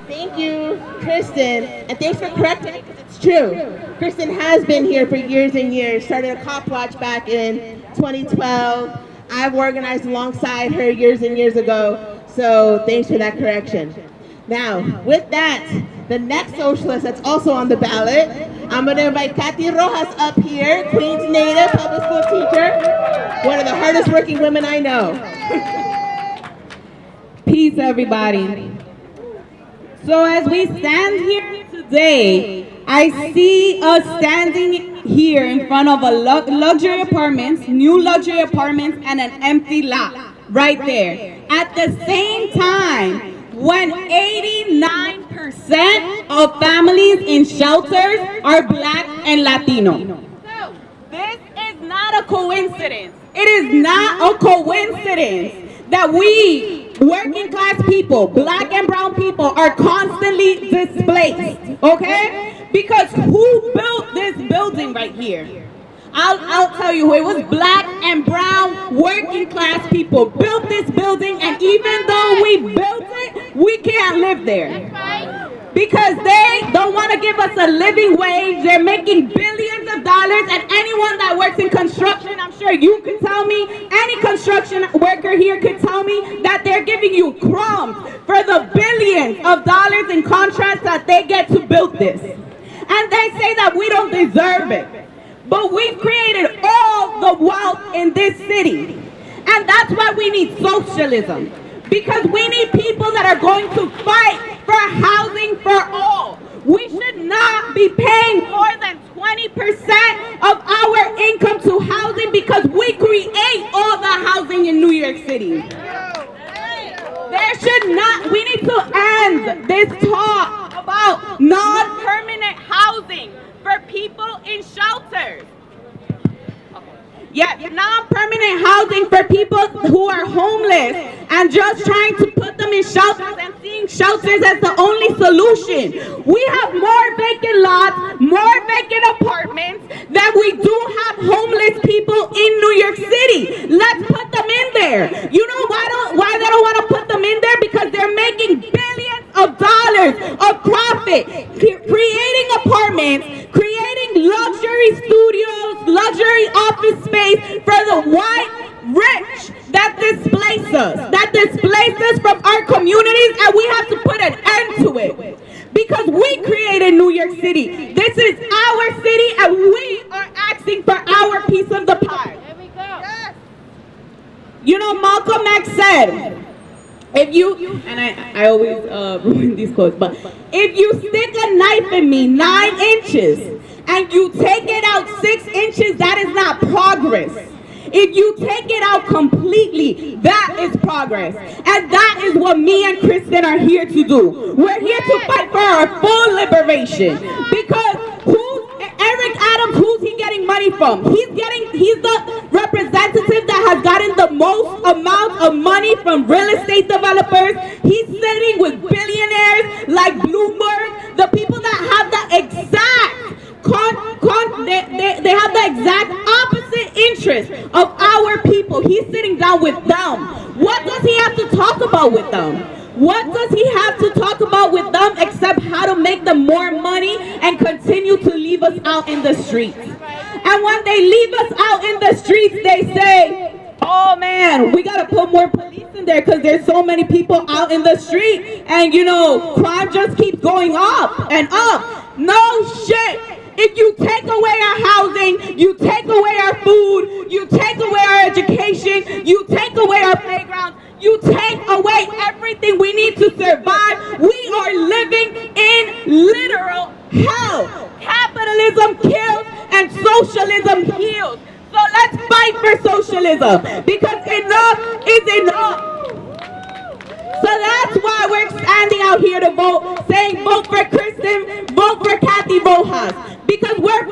Thank you, Kristen, and thanks for correcting it because it's true. Kristen has been here for years and years, started a cop watch back in 2012. I've organized alongside her years and years ago, so thanks for that correction. Now, with that, the next socialist that's also on the ballot, I'm going to invite Cathy Rojas up here, Queens native, public school teacher, one of the hardest working women I know. Peace, everybody. So as we stand here today, I see us standing here in front of a luxury apartments, new luxury apartments, and an empty lot right there. At the same time, when 89% of families in shelters are Black and Latino. So this is not a coincidence. It is not a coincidence that we, working class people, Black and brown people, are constantly displaced, okay? Because who built this building right here? I'll tell you who. It was Black and brown working class people built this building, and even though we built it, we can't live there. Because they don't want to give us a living wage. They're making billions of dollars, and anyone that works in construction, I'm sure you can tell me, any construction worker here could tell me that they're giving you crumbs for the billions of dollars in contracts that they get to build this. And they say that we don't deserve it. But we've created all the wealth in this city. And that's why we need socialism. Because we need people that are going to fight for housing for all. We should not be paying more than 20% of our income to housing because we create all the housing in New York City. There should not, we need to end this talk about non-permanent housing for people in shelters. Yes, non-permanent housing for people who are homeless and just trying to put them in shelters and seeing shelters as the only solution. We have more vacant lots, more vacant apartments than we do have homeless people in New York City. Let's put them in there. You know why they don't want to put them in there? Because they're making billions of dollars of profit, creating apartments, creating luxury studios, luxury office space for the white rich that displace us from our communities, and we have to put an end to it. Because we created New York City. This is our city, and we are asking for our piece of the pie. There we go. Yes. You know, Malcolm X said, if you, and I always ruin these quotes, but if you stick a knife in me 9 inches and you take it out 6 inches, that is not progress. If you take it out completely, that is progress. And that is what me and Kristen are here to do. We're here to fight for our full liberation. Because Eric Adams, who's he getting money from? He's the representative that has gotten the most amount of money from real estate developers. He's sitting with billionaires like Bloomberg, the people that have the exact they have the exact opposite interest of our people. He's sitting down with them. What does he have to talk about with them? What does he have to talk about with them except how to make them more money and continue to leave us out in the streets? And when they leave us out in the streets, they say, oh man, we gotta put more police in there because there's so many people out in the street, and you know, crime just keeps going up and up. No shit. If you take away our housing, you take away our food, you take away our education, you take away our playgrounds, you take away everything we need to survive, we are living in literal hell. Capitalism kills and socialism heals. So let's fight for socialism, because enough is enough. So that's why we're standing out here to vote, saying vote for Kristen, vote for Cathy Rojas. Because we're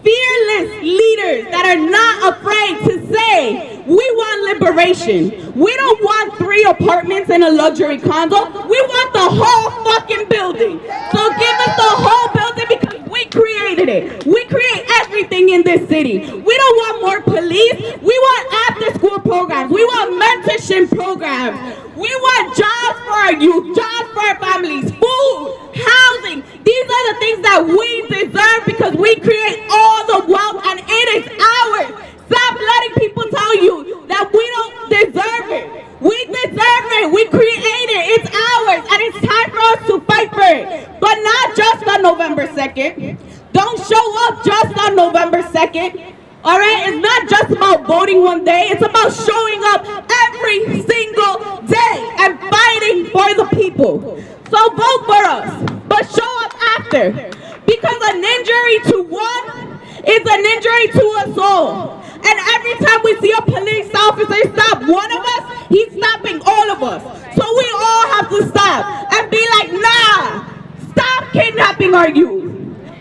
fearless leaders that are not afraid to say, we want liberation. We don't want 3 apartments in a luxury condo. We want the whole fucking building. So give us the whole building because we created it. We create everything in this city. We don't want more police. We want after-school programs. We want mentorship programs. We want jobs for our youth, jobs for our families, that we deserve because we create all the wealth and it is ours. Stop letting people tell you that we don't deserve it. We deserve it. We create it. It's ours. And it's time for us to fight for it. But not just on November 2nd. Don't show up just on November 2nd. All right? It's not just about voting one day. It's about showing up every single day and fighting for the people. So vote for us, but show up after. Because an injury to one is an injury to us all. And every time we see a police officer stop one of us, he's stopping all of us. So we all have to stop and be like, nah, stop kidnapping our youth.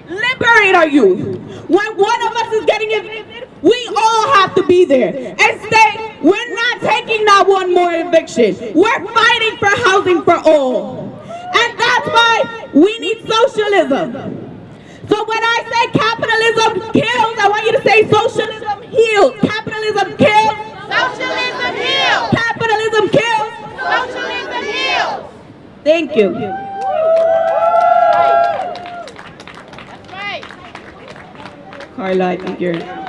Liberate our youth. When one of us is getting evicted, we all have to be there and say, we're not taking that one more eviction. We're fighting for housing for all. And that's why we need socialism. So when I say capitalism kills, I want you to say socialism heals. Capitalism kills. Socialism heals. Capitalism kills. Socialism heals. Thank you. That's right. Carla, I think you're...